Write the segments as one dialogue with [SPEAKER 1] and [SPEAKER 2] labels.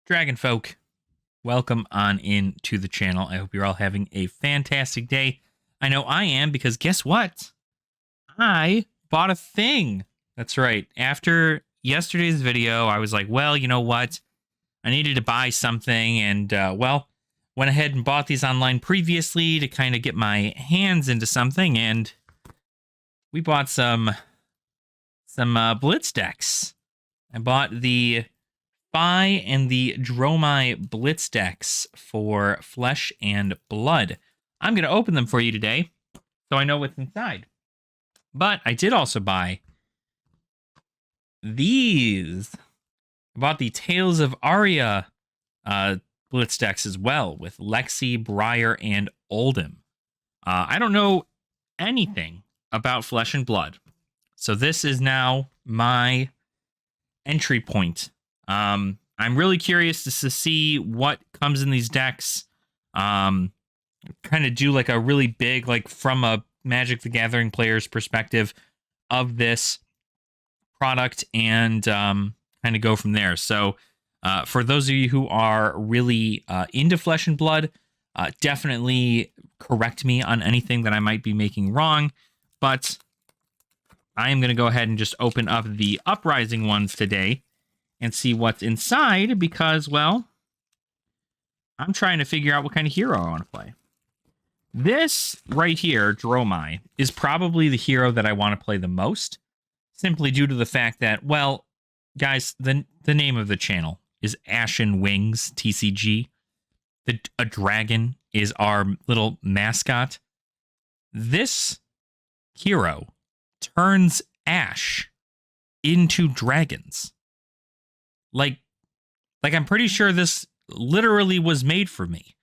[SPEAKER 1] Dragon folk, welcome on in to the channel. I hope you're all having a fantastic day. I know I am, because guess what? I bought a thing. That's right. After yesterday's video, I was like, well, you know what? I needed to buy something, and well, went ahead and bought these online previously to kind of get my hands into something, and we bought some Blitz decks. I bought the Phi and the Dromai Blitz decks for Flesh and Blood. I'm going to open them for you today, so I know what's inside. But I did also buy these. I bought the Tales of Aria Blitz decks as well, with Lexi, Briar, and Oldhim. I don't know anything about Flesh and Blood, so this is now my entry point. I'm really curious to see what comes in these decks. Kind of do like a really big, like from a Magic the Gathering player's perspective of this product, and kind of go from there. So for those of you who are really into Flesh and Blood, definitely correct me on anything that I might be making wrong, but I am going to go ahead and just open up the Uprising ones today and see what's inside, because, well, I'm trying to figure out what kind of hero I want to play. This right here, Dromai, is probably the hero that I want to play the most, simply due to the fact that, well, guys, the name of the channel is AshenWingzTCG. A dragon is our little mascot. This hero turns ash into dragons. Like I'm pretty sure this literally was made for me,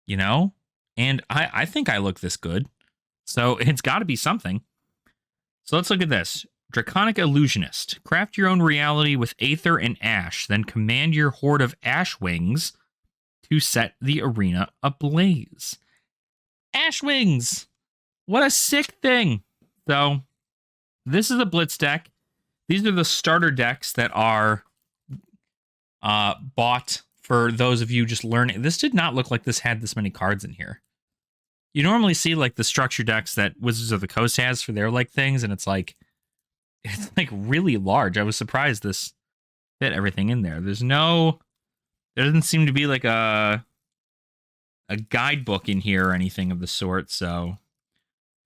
[SPEAKER 1] you know? And I think I look this good, so it's got to be something. So let's look at this. Draconic Illusionist. Craft your own reality with Aether and Ash, then command your horde of AshenWingz to set the arena ablaze. AshenWingz! What a sick thing! So, this is a Blitz deck. These are the starter decks that are bought for those of you just learning. This did not look like this had this many cards in here. You normally see like the structure decks that Wizards of the Coast has for their like things, and it's like really large. I was surprised this fit everything in there. There doesn't seem to be like a guidebook in here or anything of the sort, so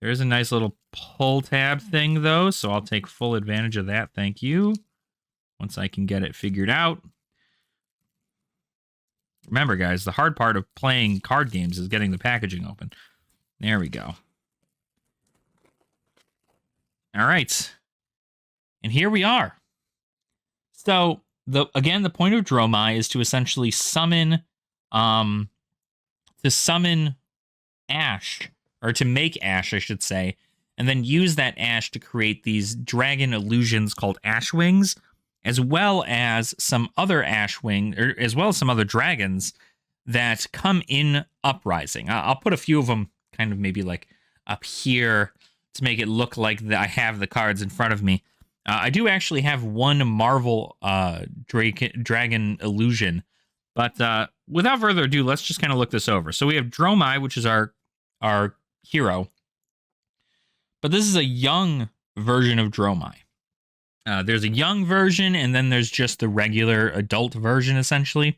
[SPEAKER 1] there's a nice little pull tab thing though, so I'll take full advantage of that. Thank you. Once I can get it figured out. Remember, guys, the hard part of playing card games is getting the packaging open. There we go. All right. And here we are. So, again, the point of Dromai is to essentially summon ash, or to make ash, I should say, and then use that ash to create these dragon illusions called AshenWingz, as well as some other as well as some other dragons that come in Uprising. I'll put a few of them kind of maybe like up here to make it look like I have the cards in front of me. I do actually have one Marvel dragon illusion, but without further ado, let's just kind of look this over. So we have Dromai, which is our hero, but this is a young version of Dromai. There's a young version, and then there's just the regular adult version, essentially.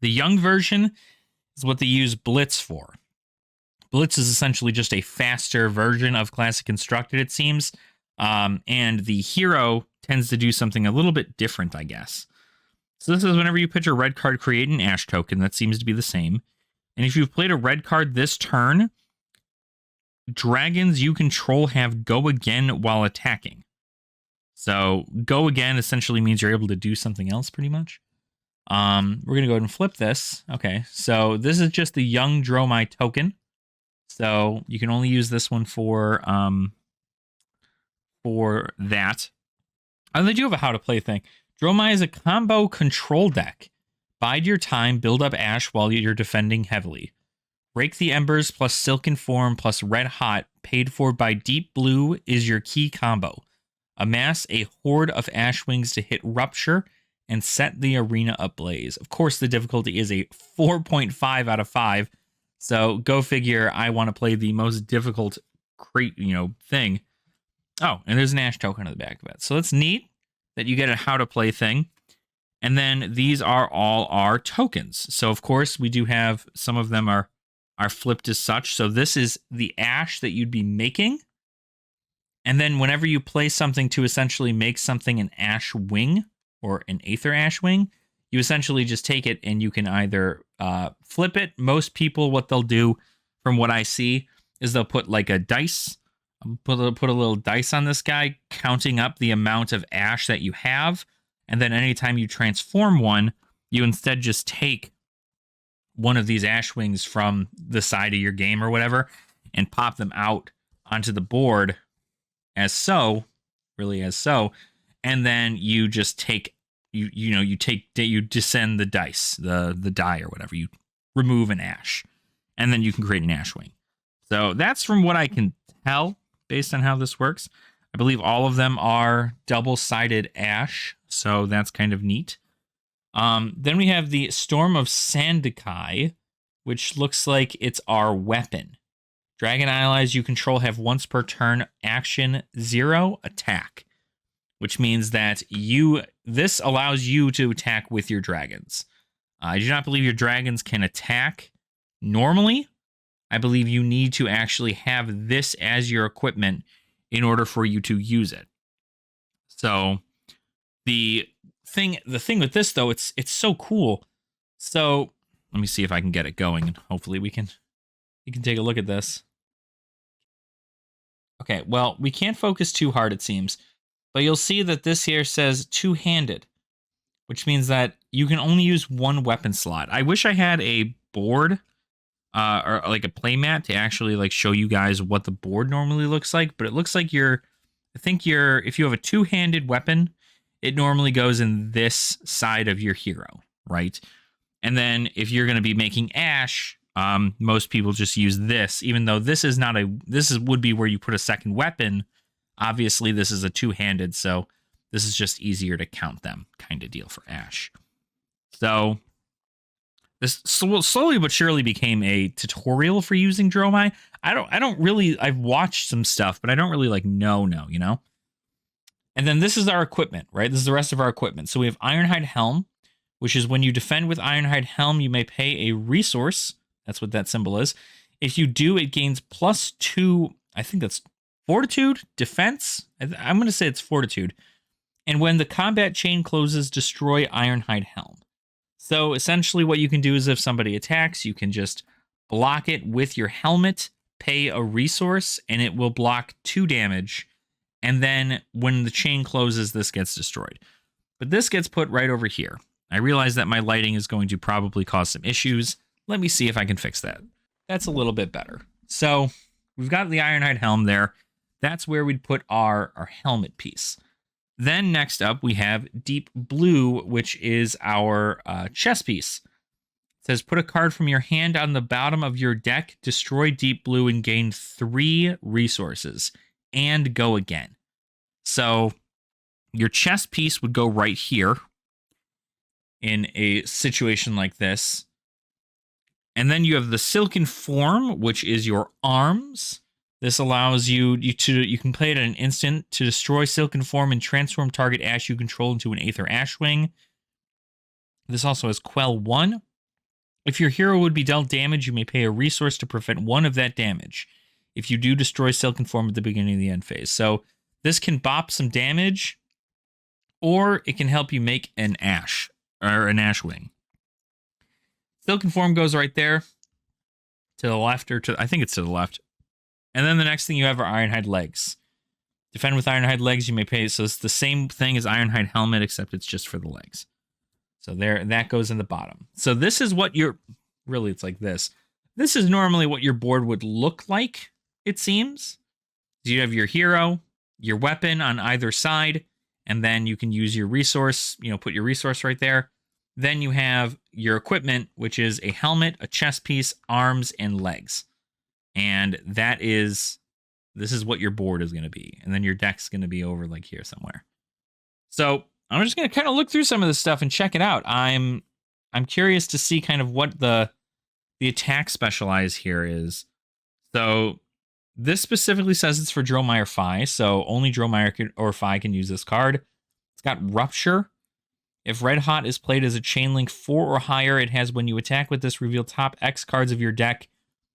[SPEAKER 1] The young version is what they use Blitz for. Blitz is essentially just a faster version of Classic Constructed, it seems. And the hero tends to do something a little bit different, I guess. So this is whenever you pitch a red card, create an ash token. That seems to be the same. And if you've played a red card this turn, dragons you control have go again while attacking. So go again essentially means you're able to do something else, pretty much. We're going to go ahead and flip this. Okay, so this is just the young Dromai token. So you can only use this one for that. And they do have a how to play thing. Dromai is a combo control deck. Bide your time, build up ash while you're defending heavily. Break the Embers plus Silken Form plus Red Hot, paid for by Deep Blue, is your key combo. Amass a horde of AshenWingz to hit Rupture and set the arena ablaze. Of course, the difficulty is a 4.5 out of 5. So go figure. I want to play the most difficult thing. Oh, and there's an Ash token on the back of it. So it's neat that you get a how to play thing. And then these are all our tokens. So of course we do have some of them are flipped as such. So this is the Ash that you'd be making. And then whenever you play something to essentially make something an Ash Wing or an Aether Ash Wing, you essentially just take it and you can either flip it. Most people, what they'll do from what I see is they'll put like a dice, put a little dice on this guy, counting up the amount of ash that you have. And then anytime you transform one, you instead just take one of these Ash Wings from the side of your game or whatever and pop them out onto the board as so, really as so. And then you just take, you descend the dice, the die or whatever. You remove an ash and then you can create an Ash Wing. So that's from what I can tell based on how this works. I believe all of them are double-sided ash, so that's kind of neat. Then we have the Storm of Sandakai, which looks like it's our weapon. Dragon allies you control have once per turn action 0 attack, which means that this allows you to attack with your dragons. I do not believe your dragons can attack normally. I believe you need to actually have this as your equipment in order for you to use it. So the thing with this though, it's so cool. So let me see if I can get it going and hopefully you can take a look at this. Okay, well, we can't focus too hard it seems, but you'll see that this here says two-handed, which means that you can only use one weapon slot. I wish I had a board or like a playmat to actually like show you guys what the board normally looks like, but it looks like if you have a two-handed weapon, it normally goes in this side of your hero, right? And then if you're going to be making Ash, most people just use this, even though this would be where you put a second weapon. Obviously, this is a two-handed, so this is just easier to count them kind of deal for Ash. So this slowly but surely became a tutorial for using Dromai. I've watched some stuff, but I don't really know, you know? And then this is our equipment, right? This is the rest of our equipment. So we have Ironhide Helm, which is when you defend with Ironhide Helm, you may pay a resource. That's what that symbol is. If you do, it gains +2, I think that's Fortitude, Defense. I'm going to say it's Fortitude. And when the combat chain closes, destroy Ironhide Helm. So essentially what you can do is if somebody attacks, you can just block it with your helmet, pay a resource, and it will block 2 damage. And then when the chain closes, this gets destroyed. But this gets put right over here. I realize that my lighting is going to probably cause some issues. Let me see if I can fix that. That's a little bit better. So we've got the Ironhide Helm there. That's where we'd put our helmet piece. Then next up, we have Deep Blue, which is our chess piece. It says, put a card from your hand on the bottom of your deck, destroy Deep Blue, and gain 3 resources, and go again. So your chess piece would go right here in a situation like this. And then you have the Silken Form, which is your arms. This allows you can play it at an instant to destroy Silken Form and transform target Ash you control into an Aether Ash Wing. This also has Quell 1. If your hero would be dealt damage, you may pay a resource to prevent 1 of that damage. If you do, destroy Silken Form at the beginning of the end phase. So this can bop some damage, or it can help you make an Ash, or an Ash Wing. Silken Form goes right there, to the left, or I think it's to the left. And then the next thing you have are Ironhide Legs. Defend with Ironhide Legs, you may pay. So it's the same thing as Ironhide Helmet, except it's just for the legs. So there, that goes in the bottom. So this is what really, it's like this. This is normally what your board would look like, it seems. So you have your hero, your weapon on either side, and then you can use your resource, put your resource right there. Then you have your equipment, which is a helmet, a chest piece, arms, and legs. And this is what your board is going to be. And then your deck's going to be over like here somewhere. So I'm just gonna kind of look through some of this stuff and check it out. I'm curious to see kind of what the attack specialize here is. So this specifically says it's for Dromai or Fi, so only Dromai or Fi can use this card. It's got Rupture. If Red Hot is played as a chain link 4 or higher, it has when you attack with this, reveal top X cards of your deck,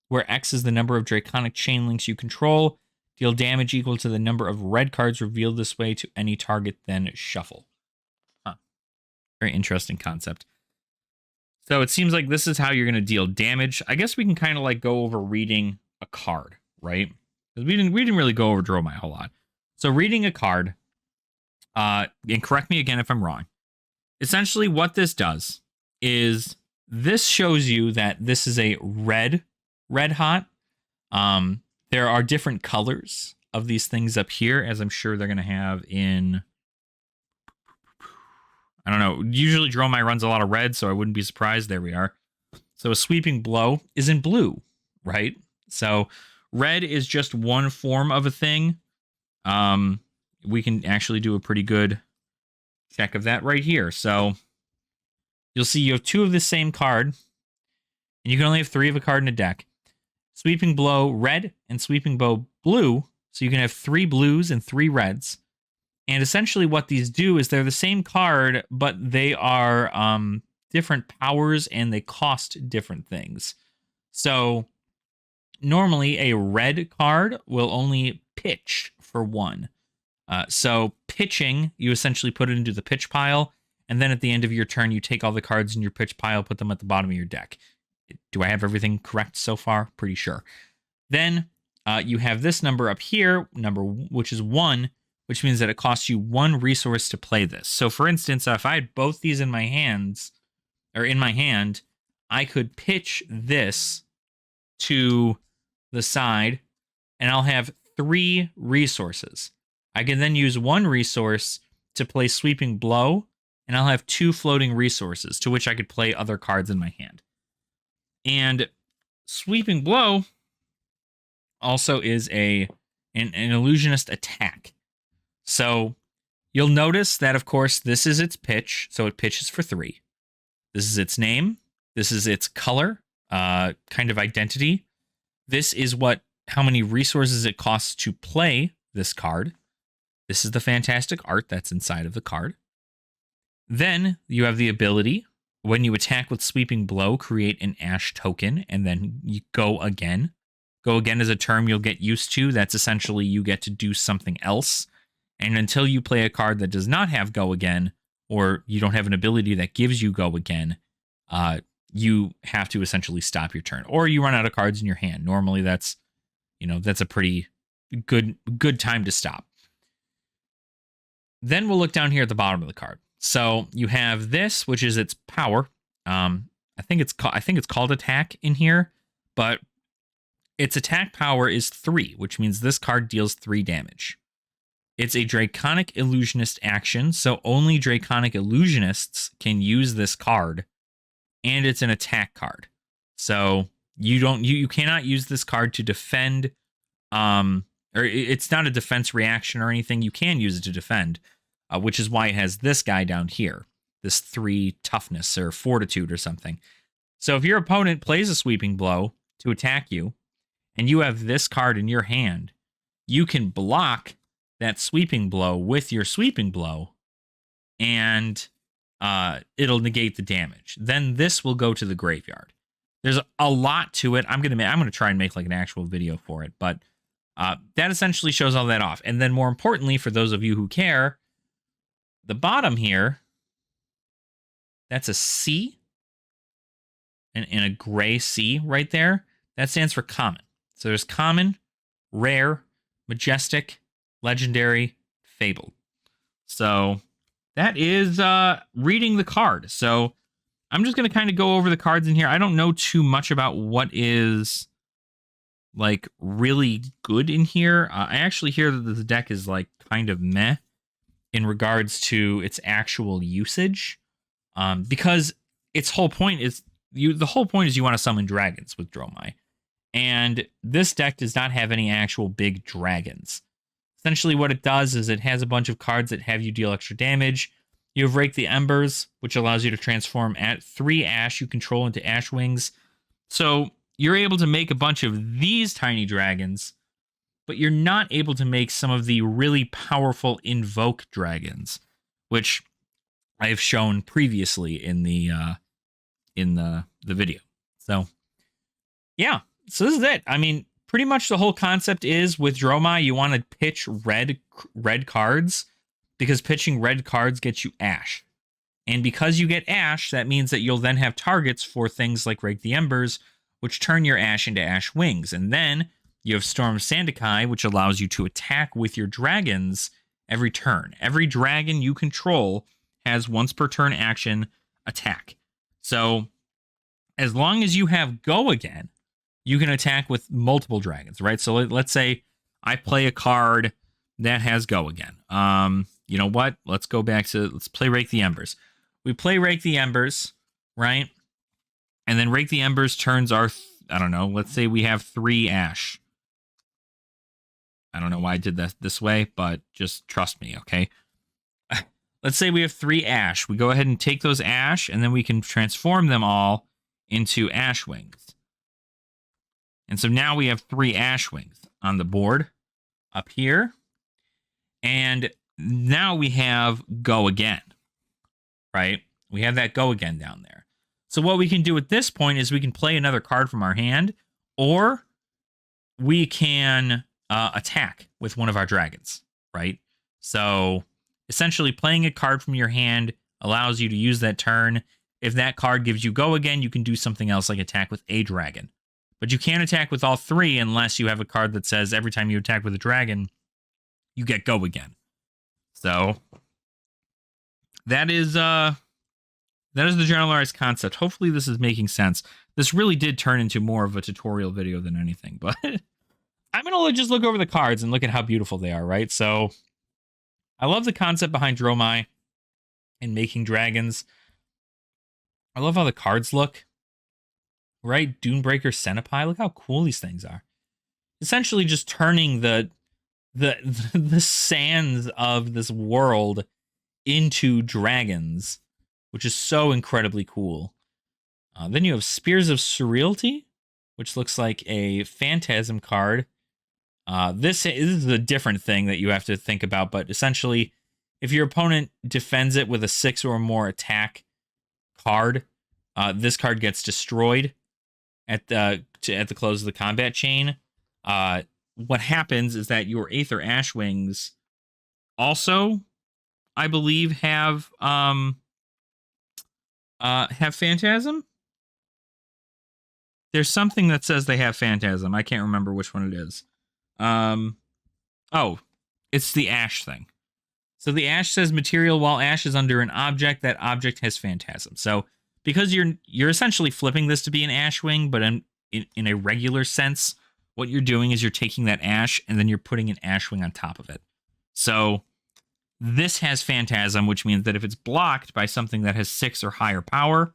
[SPEAKER 1] where X is the number of Draconic chain links you control. Deal damage equal to the number of red cards revealed this way to any target, then shuffle. Huh. Very interesting concept. So it seems like this is how you're going to deal damage. I guess we can kind of like go over reading a card, right? Because we didn't really go over Dromai a whole lot. So reading a card, and correct me again if I'm wrong. Essentially what this does is this shows you that this is a red hot. There are different colors of these things up here, as I'm sure they're going to have in, I don't know. Usually Dromai runs a lot of red, so I wouldn't be surprised. There we are. So a Sweeping Blow is in blue, right? So red is just one form of a thing. We can actually do a pretty good check of that right here. So you'll see you have 2 of the same card, and you can only have 3 of a card in a deck. Sweeping Blow red and Sweeping Blow blue, so you can have 3 blues and 3 reds. And essentially what these do is they're the same card, but they are different powers and they cost different things. So normally a red card will only pitch for 1. So pitching, you essentially put it into the pitch pile, and then at the end of your turn, you take all the cards in your pitch pile, put them at the bottom of your deck. Do I have everything correct so far? Pretty sure. Then you have this number up here, which is 1, which means that it costs you 1 resource to play this. So for instance, if I had both these in my hands, or in my hand, I could pitch this to the side, and I'll have 3 resources. I can then use 1 resource to play Sweeping Blow, and I'll have 2 floating resources to which I could play other cards in my hand. And Sweeping Blow also is an illusionist attack. So you'll notice that, of course, this is its pitch, so it pitches for 3. This is its name. This is its color, kind of identity. This is how many resources it costs to play this card. This is the fantastic art that's inside of the card. Then you have the ability, when you attack with Sweeping Blow, create an Ash token, and then you go again. Go again is a term you'll get used to. That's essentially you get to do something else. And until you play a card that does not have go again, or you don't have an ability that gives you go again, you have to essentially stop your turn. Or you run out of cards in your hand. Normally that's a pretty good time to stop. Then we'll look down here at the bottom of the card. So you have this, which is its power. I think it's called attack in here, but its attack power is 3, which means this card deals 3 damage. It's a Draconic Illusionist action, so only Draconic Illusionists can use this card, and it's an attack card. So you cannot use this card to defend, or it's not a defense reaction or anything. You can use it to defend. Which is why it has this guy down here, this 3 toughness or fortitude or something. So if your opponent plays a Sweeping Blow to attack you, and you have this card in your hand, you can block that Sweeping Blow with your Sweeping Blow, and it'll negate the damage. Then this will go to the graveyard. There's a lot to it. I'm gonna try and make like an actual video for it, but that essentially shows all that off. And then more importantly, for those of you who care, the bottom here, that's a C and a gray C right there. That stands for common. So there's common, rare, majestic, legendary, fabled. So that is reading the card. So I'm just going to kind of go over the cards in here. I don't know too much about what is like really good in here. I actually hear that the deck is like kind of meh in regards to its actual usage, because its whole point is you want to summon dragons with Dromai, and this deck does not have any actual big dragons. Essentially, what it does is it has a bunch of cards that have you deal extra damage. You have Rake the Embers, which allows you to transform at 3 Ash you control into AshenWingz. So you're able to make a bunch of these tiny dragons, but you're not able to make some of the really powerful Invoke dragons, which I have shown previously in the video. So yeah, so this is it. I mean, pretty much the whole concept is with Dromai, you want to pitch red cards, because pitching red cards gets you Ash. And because you get Ash, that means that you'll then have targets for things like Rake the Embers, which turn your Ash into AshenWingz. And then you have Storm Sandakai, which allows you to attack with your dragons every turn. Every dragon you control has once per turn action attack. So as long as you have Go Again, you can attack with multiple dragons, right? So let's say I play a card that has Go Again. You know what? Let's play Rake the Embers. We play Rake the Embers, right? And then Rake the Embers turns our, I don't know, let's say we have 3 Ash. I don't know why I did that this way, but just trust me, okay? Let's say we have 3 Ash. We go ahead and take those Ash, and then we can transform them all into AshenWingz. And so now we have 3 AshenWingz on the board up here. And now we have Go Again, right? We have that Go Again down there. So what we can do at this point is we can play another card from our hand, or we can attack with one of our dragons, right? So essentially playing a card from your hand allows you to use that turn. If that card gives you Go Again, you can do something else like attack with a dragon. But you can't attack with all 3 unless you have a card that says every time you attack with a dragon, you get Go Again. So that is the generalized concept. Hopefully this is making sense. This really did turn into more of a tutorial video than anything, but I'm going to just look over the cards and look at how beautiful they are, right? So I love the concept behind Dromai and making dragons. I love how the cards look, right? Dunebreaker Centipede. Look how cool these things are. Essentially just turning the sands of this world into dragons, which is so incredibly cool. Then you have Spears of Surreality, which looks like a Phantasm card. This is a different thing that you have to think about, but essentially, if your opponent defends it with a 6 or more attack card, this card gets destroyed at the close of the combat chain. What happens is that your Aether AshenWingz also, I believe, have Phantasm. There's something that says they have Phantasm. I can't remember which one it is. Oh, it's the Ash thing. So the Ash says material while Ash is under an object, that object has Phantasm. So because you're essentially flipping this to be an AshenWingz, but in a regular sense, what you're doing is you're taking that Ash and then you're putting an AshenWingz on top of it. So this has Phantasm, which means that if it's blocked by something that has 6 or higher power,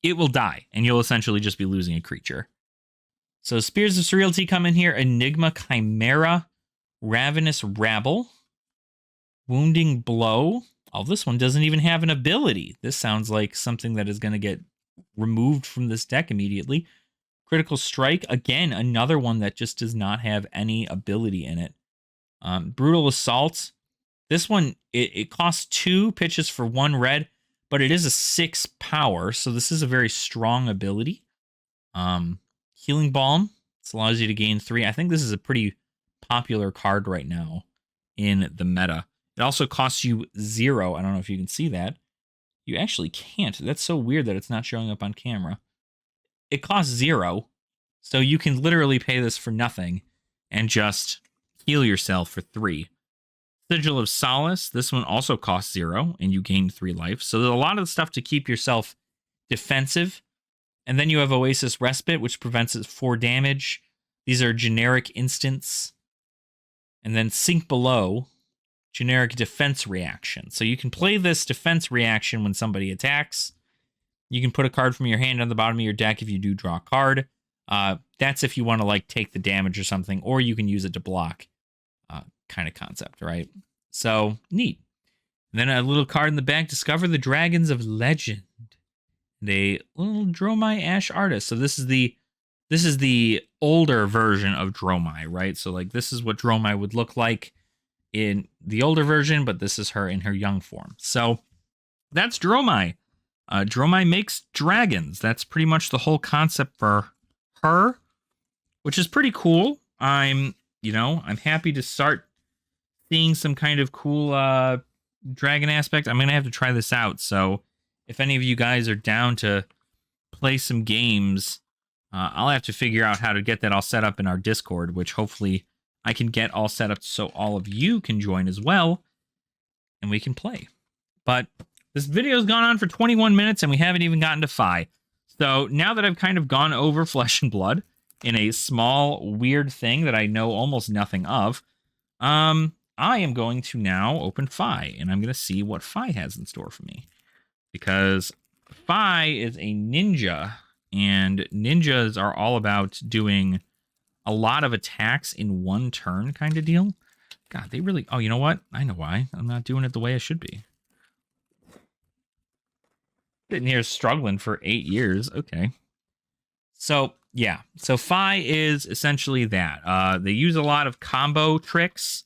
[SPEAKER 1] it will die, and you'll essentially just be losing a creature. So Spears of Surreality come in here. Enigma Chimera, Ravenous Rabble, Wounding Blow. Oh, this one doesn't even have an ability. This sounds like something that is going to get removed from this deck immediately. Critical Strike, again, another one that just does not have any ability in it. Brutal Assault. This one, it costs 2 pitches for 1 red, but it is a 6 power, so this is a very strong ability. Healing Balm. This allows you to gain 3. I think this is a pretty popular card right now in the meta. It also costs you 0. I don't know if you can see that. You actually can't. That's so weird that it's not showing up on camera. It costs 0, so you can literally pay this for nothing and just heal yourself for 3. Sigil of Solace. This one also costs 0, and you gain 3 life. So there's a lot of stuff to keep yourself defensive. And then you have Oasis Respite, which prevents 4 damage. These are generic instants. And then Sink Below, generic defense reaction. So you can play this defense reaction when somebody attacks. You can put a card from your hand on the bottom of your deck if you do draw a card. That's if you want to like take the damage or something, or you can use it to block kind of concept, right? So neat. And then a little card in the back, discover the dragons of legend. A little Dromai Ash artist. So this is the older version of Dromai, right? So like this is what Dromai would look like in the older version, but this is her in her young form. So that's Dromai. Dromai makes dragons. That's pretty much the whole concept for her, which is pretty cool. I'm happy to start seeing some kind of cool dragon aspect. I'm gonna have to try this out. So if any of you guys are down to play some games, I'll have to figure out how to get that all set up in our Discord, which hopefully I can get all set up so all of you can join as well, and we can play. But this video's gone on for 21 minutes, and we haven't even gotten to Fi. So now that I've kind of gone over Flesh and Blood in a small, weird thing that I know almost nothing of, I am going to now open Fi, and I'm going to see what Fi has in store for me. Because Fi is a ninja, and ninjas are all about doing a lot of attacks in one turn kind of deal. God, they really... Oh, you know what? I know why. I'm not doing it the way I should be. Sitting here struggling for 8 years. Okay. So, yeah. So Fi is essentially that. They use a lot of combo tricks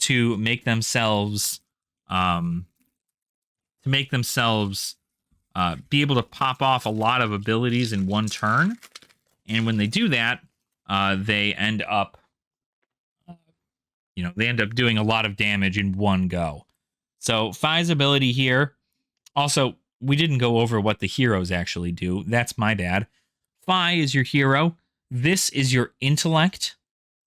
[SPEAKER 1] to make themselves... be able to pop off a lot of abilities in one turn. And when they do that, they end up doing a lot of damage in one go. So Fi's ability here, also, we didn't go over what the heroes actually do. That's my bad. Fi is your hero. This is your intellect,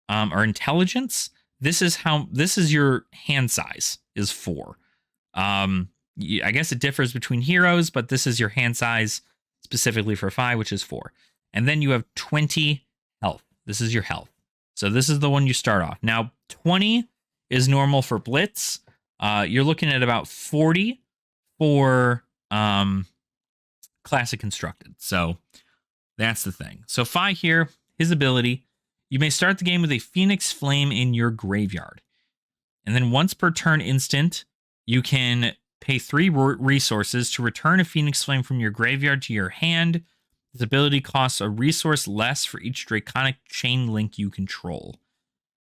[SPEAKER 1] or intelligence. This is your hand size, is 4. I guess it differs between heroes, but this is your hand size specifically for Fi, which is 4. And then you have 20 health. This is your health. So this is the one you start off. Now, 20 is normal for Blitz. You're looking at about 40 for Classic Constructed. So that's the thing. So Fi here, his ability, you may start the game with a Phoenix Flame in your graveyard. And then once per turn instant, you can pay 3 resources to return a Phoenix Flame from your graveyard to your hand. This ability costs a resource less for each Draconic Chain Link you control.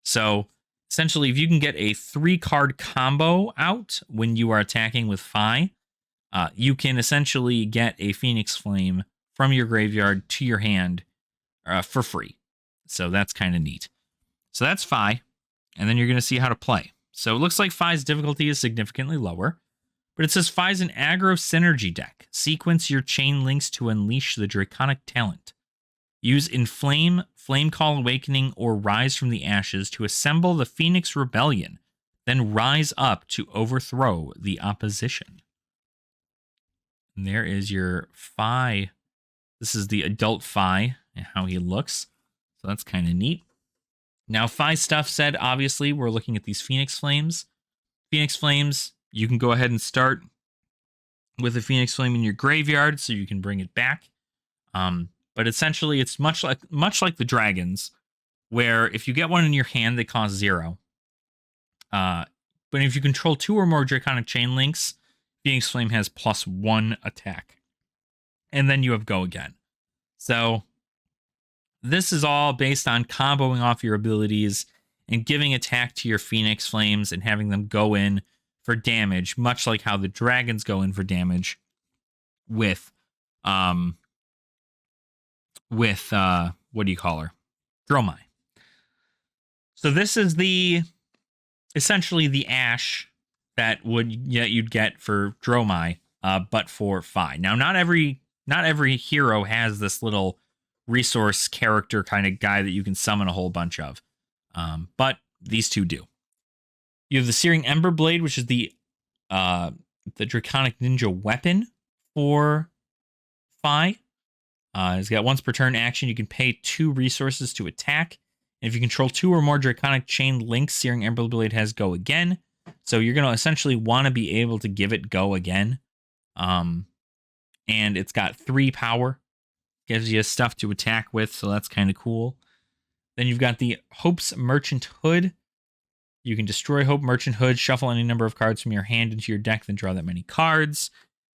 [SPEAKER 1] So, essentially, if you can get a 3-card combo out when you are attacking with Fi, you can essentially get a Phoenix Flame from your graveyard to your hand for free. So that's kind of neat. So that's Fi, and then you're going to see how to play. So it looks like Fi's difficulty is significantly lower. But it says Fi's an aggro synergy deck. Sequence your chain links to unleash the Draconic talent. Use Inflame, Flame Call Awakening, or Rise from the Ashes to assemble the Phoenix Rebellion, then rise up to overthrow the opposition. And there is your Fi. This is the adult Fi and how he looks. So that's kind of neat. Now, Fi stuff said, obviously, we're looking at these Phoenix Flames. Phoenix Flames... You can go ahead and start with a Phoenix Flame in your graveyard so you can bring it back. But essentially, it's much like the dragons, where if you get one in your hand, they cost 0. But if you control 2 or more Draconic Chain Links, Phoenix Flame has +1 attack. And then you have Go Again. So this is all based on comboing off your abilities and giving attack to your Phoenix Flames and having them go in for damage, much like how the dragons go in for damage with what do you call her? Dromai. So this is essentially the Ash that you'd get for Dromai, but for Fi. Now, not every hero has this little resource character kind of guy that you can summon a whole bunch of, but these two do. You have the Searing Ember Blade, which is the Draconic Ninja weapon for Fi. It's got once per turn action. You can pay 2 resources to attack. And if you control 2 or more Draconic Chain Links, Searing Ember Blade has Go Again. So you're going to essentially want to be able to give it Go Again. And it's got 3 power. Gives you stuff to attack with, so that's kind of cool. Then you've got the Hope's Merchant Hood. You can destroy Hope Merchant Hood, shuffle any number of cards from your hand into your deck, then draw that many cards.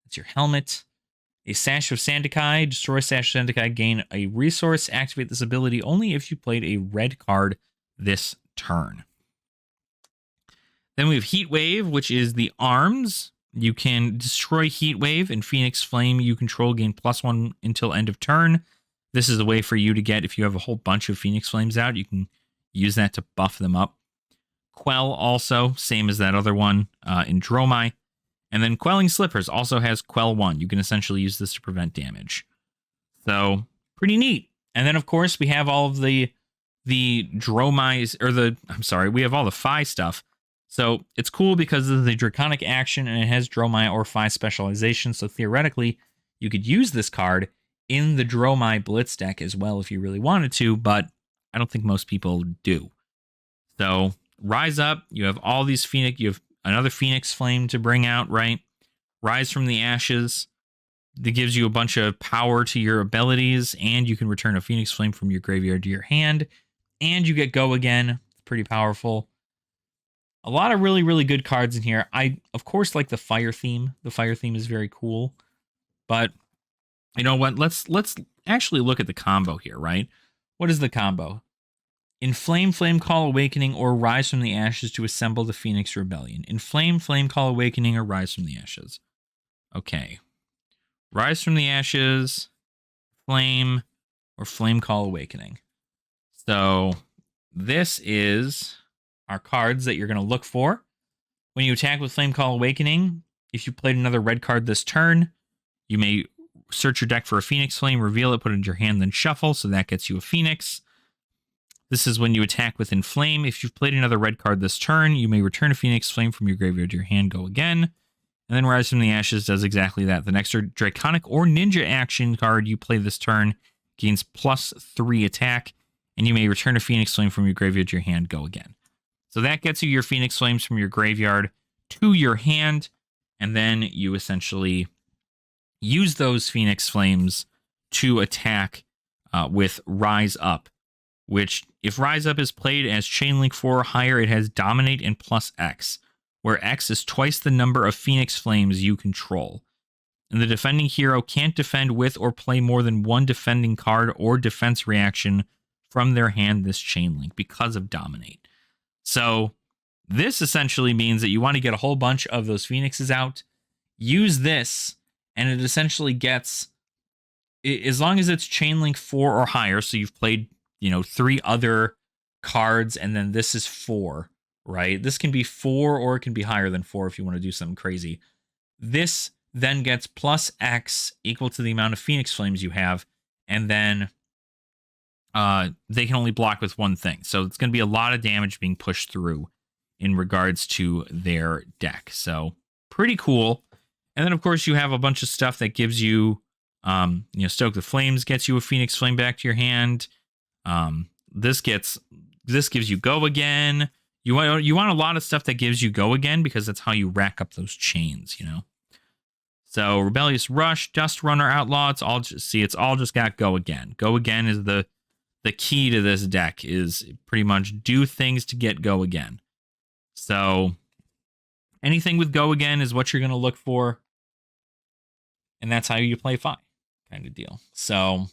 [SPEAKER 1] That's your helmet. A Sash of Sandakai, destroy Sash of Sandakai, gain a resource. Activate this ability only if you played a red card this turn. Then we have Heat Wave, which is the arms. You can destroy Heat Wave and Phoenix Flame you control, gain +1 until end of turn. This is a way for you to get, if you have a whole bunch of Phoenix Flames out, you can use that to buff them up. Quell also, same as that other one in Dromai. And then Quelling Slippers also has Quell 1. You can essentially use this to prevent damage. So, pretty neat. And then, of course, we have all of the Dromais, or we have all the Phi stuff. So, it's cool because this is a Draconic action and it has Dromai or Phi specialization. So, theoretically, you could use this card in the Dromai Blitz deck as well if you really wanted to, but I don't think most people do. So, Rise Up, you have all these Phoenix, you have another Phoenix Flame to bring out, right? Rise from the Ashes, that gives you a bunch of power to your abilities, and you can return a Phoenix Flame from your graveyard to your hand, and you get Go Again. It's pretty powerful. A lot of really, really good cards in here. I, of course, like the Fire theme. The Fire theme is very cool, but you know what? Let's actually look at the combo here, right? What is the combo? Inflame, Flame Call Awakening, or Rise from the Ashes to assemble the Phoenix Rebellion. Inflame, Flame Call Awakening, or Rise from the Ashes. Okay. Rise from the Ashes, Flame, or Flame Call Awakening. So this is our cards that you're going to look for. When you attack with Flame Call Awakening, if you played another red card this turn, you may search your deck for a Phoenix Flame, reveal it, put it into your hand, then shuffle, so that gets you a Phoenix. This is when you attack with Inflame. If you've played another red card this turn, you may return a Phoenix Flame from your graveyard to your hand, go again. And then Rise from the Ashes does exactly that. The next Draconic or Ninja action card you play this turn gains +3 attack, and you may return a Phoenix Flame from your graveyard to your hand, go again. So that gets you your Phoenix Flames from your graveyard to your hand, and then you essentially use those Phoenix Flames to attack with Rise Up, which, if Rise Up is played as Chainlink 4 or higher, it has Dominate and +X, where X is twice the number of Phoenix Flames you control. And the defending hero can't defend with or play more than one defending card or defense reaction from their hand this Chainlink because of Dominate. So this essentially means that you want to get a whole bunch of those Phoenixes out, use this, and it essentially gets, as long as it's Chainlink 4 or higher, so you've played 3 other cards, and then this is 4, right? This can be 4 or it can be higher than 4 if you want to do something crazy. This then gets +X equal to the amount of Phoenix Flames you have, and then they can only block with one thing. So it's going to be a lot of damage being pushed through in regards to their deck. So pretty cool. And then, of course, you have a bunch of stuff that gives you, Stoke the Flames gets you a Phoenix Flame back to your hand. This gives you Go Again. You want a lot of stuff that gives you Go Again because that's how you rack up those chains, So Rebellious Rush, Dust Runner, Outlaw, it's all just got Go Again. Go Again is the key to this deck, is pretty much do things to get Go Again. So anything with Go Again is what you're going to look for, and that's how you play Phi, kind of deal. So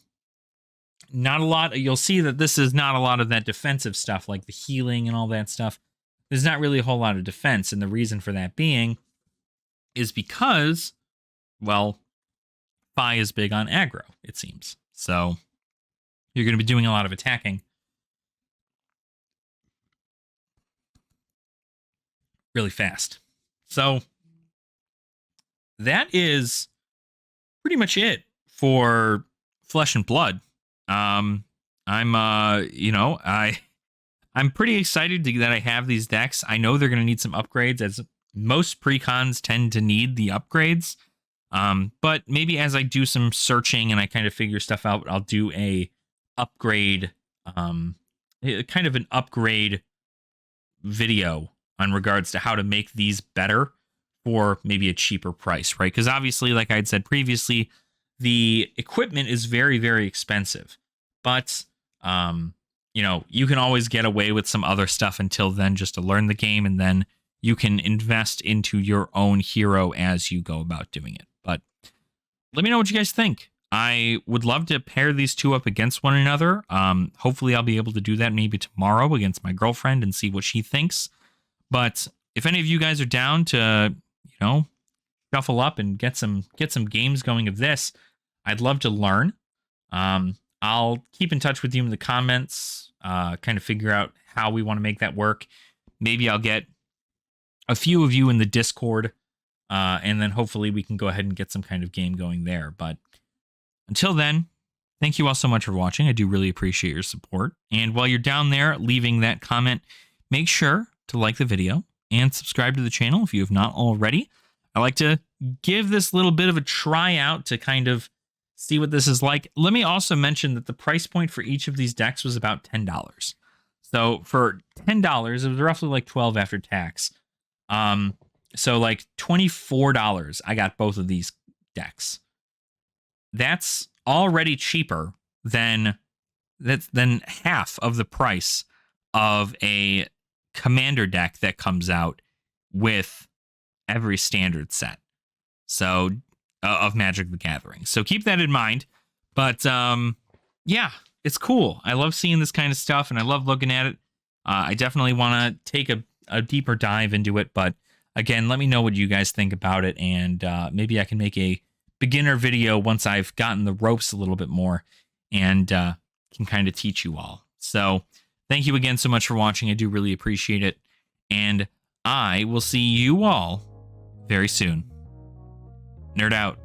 [SPEAKER 1] not a lot. You'll see that this is not a lot of that defensive stuff, like the healing and all that stuff. There's not really a whole lot of defense, and the reason for that being is because, well, Phi is big on aggro, it seems. So you're going to be doing a lot of attacking. Really fast. So that is pretty much it for Flesh and Blood. I'm pretty excited that I have these decks. I know they're going to need some upgrades, as most precons tend to need the upgrades. But maybe as I do some searching and I kind of figure stuff out, I'll do a upgrade, kind of an upgrade video on regards to how to make these better for maybe a cheaper price, right? Because obviously, like I'd said previously, the equipment is very, very expensive. But you know, you can always get away with some other stuff until then, just to learn the game, and then you can invest into your own hero as you go about doing it. But let me know what you guys think. I would love to pair these two up against one another. Hopefully I'll be able to do that maybe tomorrow against my girlfriend and see what she thinks. But if any of you guys are down to, you know, shuffle up and get some games going of this, I'd love to learn. I'll keep in touch with you in the comments, kind of figure out how we want to make that work. Maybe I'll get a few of you in the Discord, and then hopefully we can go ahead and get some kind of game going there. But until then, thank you all so much for watching. I do really appreciate your support. And while you're down there leaving that comment, make sure to like the video and subscribe to the channel if you have not already. I like to give this little bit of a try out to kind of see what this is like. Let me also mention that the price point for each of these decks was about $10. So for $10, it was roughly like $12 after tax. So like $24, I got both of these decks. That's already cheaper than half of the price of a commander deck that comes out with every standard set. So of Magic the Gathering. So keep that in mind. But yeah, it's cool. I love seeing this kind of stuff, and I love looking at it. I definitely want to take a deeper dive into it. But again, let me know what you guys think about it, and maybe I can make a beginner video once I've gotten the ropes a little bit more and can kind of teach you all. So thank you again so much for watching. I do really appreciate it. And I will see you all very soon. Nerd out.